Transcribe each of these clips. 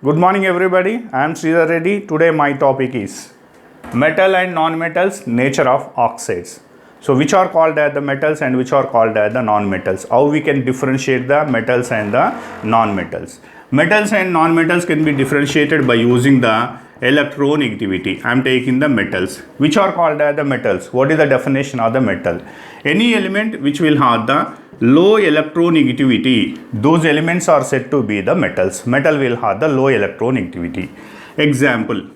Good morning everybody, I am Sridhar Reddy. Today my topic is metal and non-metals, nature of oxides. So which are called as the metals and which are called as the non-metals. How we can differentiate the metals and the non-metals. Metals and non-metals can be differentiated by using the electronegativity. I am taking the metals. Which are called as the metals? What is the definition of the metal? Any element which will have the low electronegativity, those elements are said to be the metals. Metal will have the low electronegativity. Example,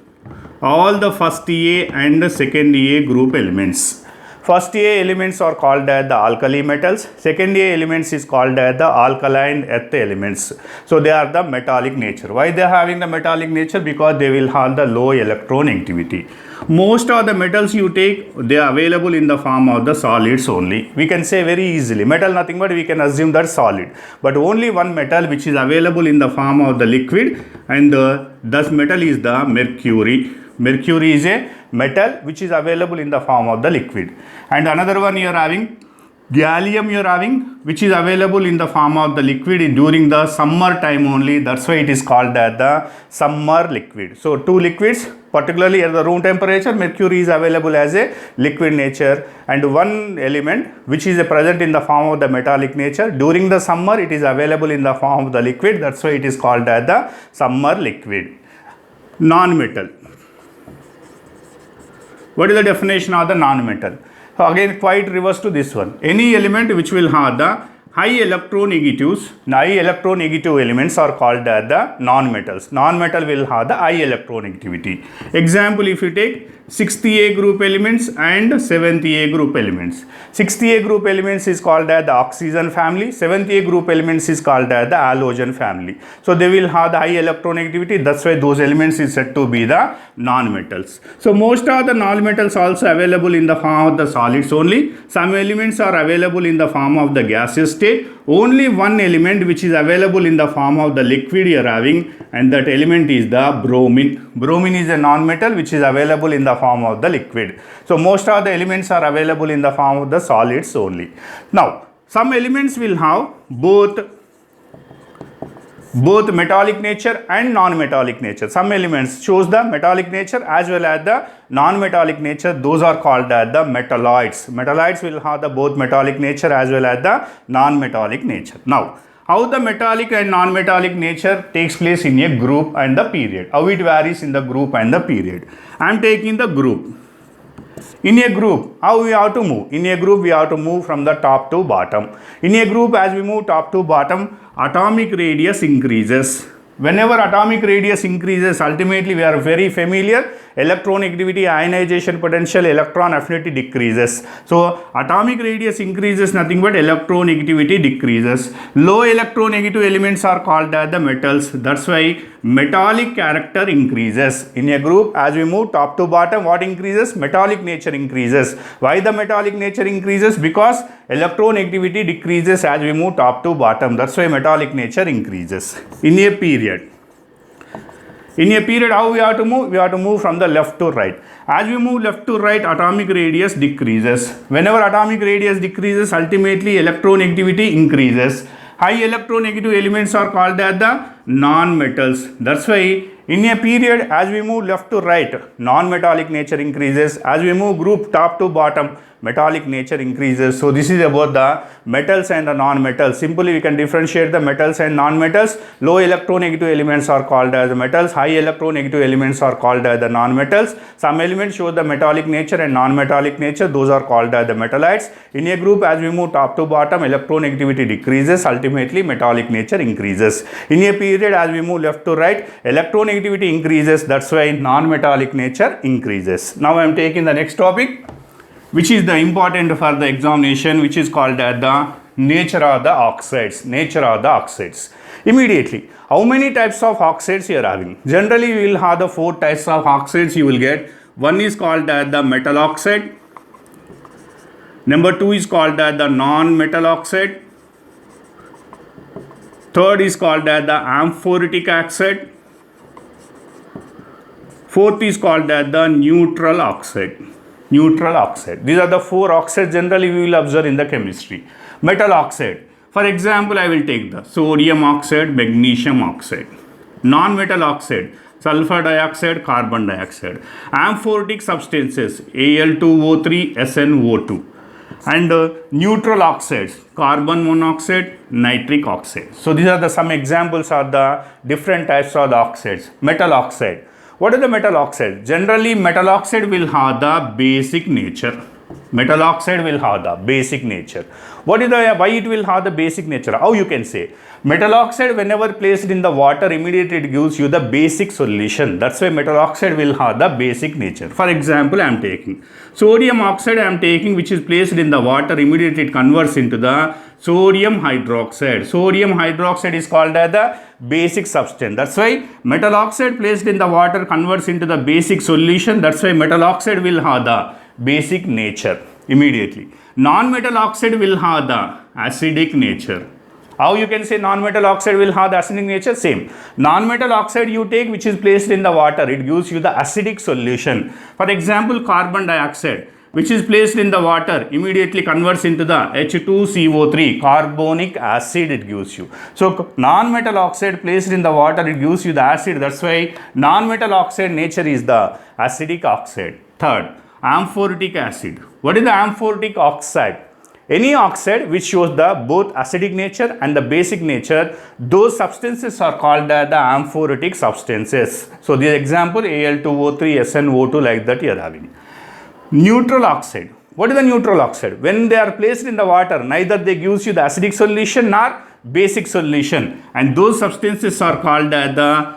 all the first A and the second A group elements. First A elements are called as the alkali metals. Second A elements is called as the alkaline earth elements. So they are the metallic nature. Why they are having the metallic nature? Because they will have the low electronegativity. Most of the metals you take, they are available in the form of the solids only. We can say very easily, metal nothing but we can assume that solid. But only one metal which is available in the form of the liquid, and thus metal is the mercury. Mercury is a metal which is available in the form of the liquid. And another one you are having gallium, you are having which is available in the form of the liquid during the summer time only. That's why it is called as the summer liquid. So two liquids, particularly at the room temperature, mercury is available as a liquid nature, and one element which is present in the form of the metallic nature, during the summer it is available in the form of the liquid. That's why it is called as the summer liquid. Non-metal. What is the definition of the non-metal? So again quite reverse to this one. Any element which will have the high electronegatives, high electronegative elements are called as the non-metals. Non-metal will have the high electronegativity. Example, if you take 6th A group elements and 7th A group elements. 6th A group elements is called as the oxygen family. 7th A group elements is called as the halogen family. So they will have the high electronegativity. That's why those elements is said to be the non-metals. So most of the non-metals also available in the form of the solids only. Some elements are available in the form of the gaseous state. Only one element which is available in the form of the liquid you are having, and that element is the bromine. Bromine is a non-metal which is available in the form of the liquid. So most of the elements are available in the form of the solids only. Now some elements will have both metallic nature and non-metallic nature. Some elements shows the metallic nature as well as the non-metallic nature. Those are called as the metalloids. Metalloids will have the both metallic nature as well as the non-metallic nature. Now, how the metallic and non-metallic nature takes place in a group and the period. How it varies in the group and the period. I am taking the group. In a group, how we have to move? In a group, we have to move from the top to bottom. In a group, as we move top to bottom, atomic radius increases. Whenever atomic radius increases, ultimately we are very familiar, electronegativity, ionization potential, electron affinity decreases. So atomic radius increases, nothing but electronegativity decreases. Low electronegative elements are called as the metals. That's why metallic character increases. In a group, as we move top to bottom, what increases? Metallic nature increases. Why the metallic nature increases? Because electronegativity decreases as we move top to bottom. That's why metallic nature increases. In a period, how we have to move? We have to move from the left to right. As we move left to right, atomic radius decreases. Whenever atomic radius decreases, ultimately electronegativity increases. High electronegative elements are called as the non-metals. That's why in a period, as we move left to right, non-metallic nature increases. As we move group top to bottom, metallic nature increases. So this is about the metals and the non-metals. Simply we can differentiate the metals and non-metals. Low electronegative elements are called as the metals. High electronegative elements are called as the non-metals. Some elements show the metallic nature and non-metallic nature. Those are called as the metallites. In a group, as we move top to bottom, electronegativity decreases. Ultimately metallic nature increases. In a period, as we move left to right, electronegativity increases. That's why non-metallic nature increases. Now I am taking the next topic, which is the important for the examination, which is called as the nature of the oxides. Nature of the oxides. Immediately, how many types of oxides you are having? Generally, we will have the 4 types of oxides you will get. One is called as the metal oxide. Number 2 is called as the non-metal oxide. Third is called as the amphoteric oxide. Fourth is called as the neutral oxide. Neutral oxide. These are the 4 oxides generally we will observe in the chemistry. Metal oxide. For example, I will take the sodium oxide, magnesium oxide. Non-metal oxide, sulfur dioxide, carbon dioxide. Amphotic substances, Al2O3, SnO2. And neutral oxides, carbon monoxide, nitric oxide. So these are the some examples of the different types of the oxides. Metal oxide. What is the metal oxide? Generally, metal oxide will have the basic nature. Metal oxide will have the basic nature. What is the, why it will have the basic nature? How you can say? Metal oxide, whenever placed in the water, immediately it gives you the basic solution. That's why metal oxide will have the basic nature. For example, I am taking sodium oxide, I am taking, which is placed in the water, immediately it converts into the sodium hydroxide. Sodium hydroxide is called as the basic substance. That's why metal oxide placed in the water converts into the basic solution. That's why metal oxide will have the basic nature immediately. Non-metal oxide will have the acidic nature. How you can say non-metal oxide will have the acidic nature? Same. Non-metal oxide you take, which is placed in the water, it gives you the acidic solution. For example, carbon dioxide, which is placed in the water, immediately converts into the H2CO3, carbonic acid it gives you. So non-metal oxide placed in the water, it gives you the acid. That's why non-metal oxide nature is the acidic oxide. Third, amphotic acid. What is the amphotic oxide? Any oxide which shows the both acidic nature and the basic nature, those substances are called the amphotic substances. So the example Al2O3, SnO2, like that you are having. Neutral oxide. What is the neutral oxide? When they are placed in the water, neither they gives you the acidic solution nor basic solution, and those substances are called the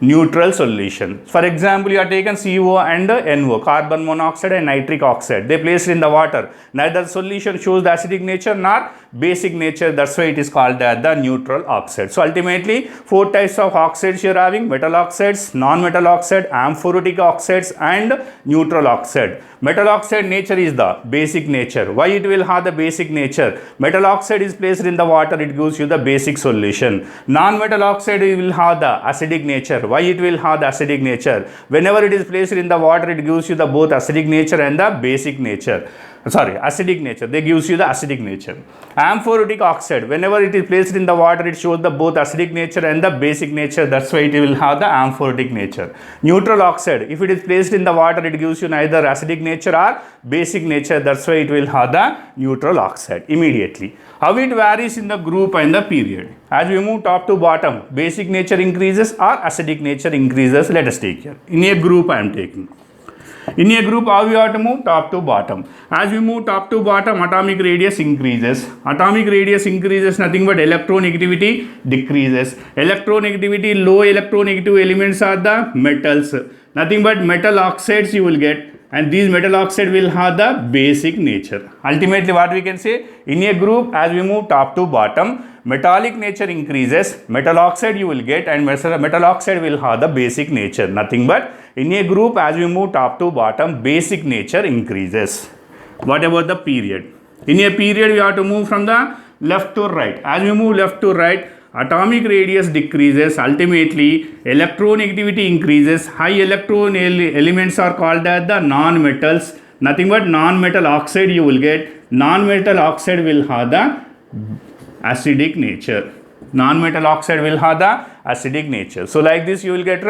neutral solution. For example, you are taken CO and NO, carbon monoxide and nitric oxide. They placed in the water. Neither solution shows the acidic nature nor basic nature. That's why it is called the neutral oxide. So ultimately, four types of oxides you are having: metal oxides, non-metal oxide, amphotic oxides, and neutral oxide. Metal oxide nature is the basic nature. Why it will have the basic nature? Metal oxide is placed in the water, it gives you the basic solution. Non-metal oxide will have the acidic nature. Why it will have the acidic nature? Whenever it is placed in the water, it gives you the both acidic nature and the basic nature. Acidic nature. They gives you the acidic nature. Amphotic oxide, whenever it is placed in the water, it shows the both acidic nature and the basic nature. That's why it will have the amphotic nature. Neutral oxide, if it is placed in the water, it gives you neither acidic nature or basic nature. That's why it will have the neutral oxide immediately. How it varies in the group and the period. As we move top to bottom, basic nature increases or acidic nature increases. Let us take here. In a group I am taking. In a group, how we have to move? Top to bottom. As we move top to bottom, atomic radius increases. Atomic radius increases, nothing but electronegativity decreases. Electronegativity, low electronegative elements are the metals. Nothing but metal oxides you will get, and these metal oxide will have the basic nature. Ultimately, what we can say? In a group, as we move top to bottom, metallic nature increases, metal oxide you will get, and metal oxide will have the basic nature. Nothing but in a group, as we move top to bottom, basic nature increases. What about the period? In a period, we have to move from the left to right. As we move left to right, atomic radius decreases. Ultimately, electronegativity increases. High electron elements are called as the non-metals. Nothing but non-metal oxide you will get. Non-metal oxide will have the acidic nature. Non-metal oxide will have the acidic nature. So like this you will get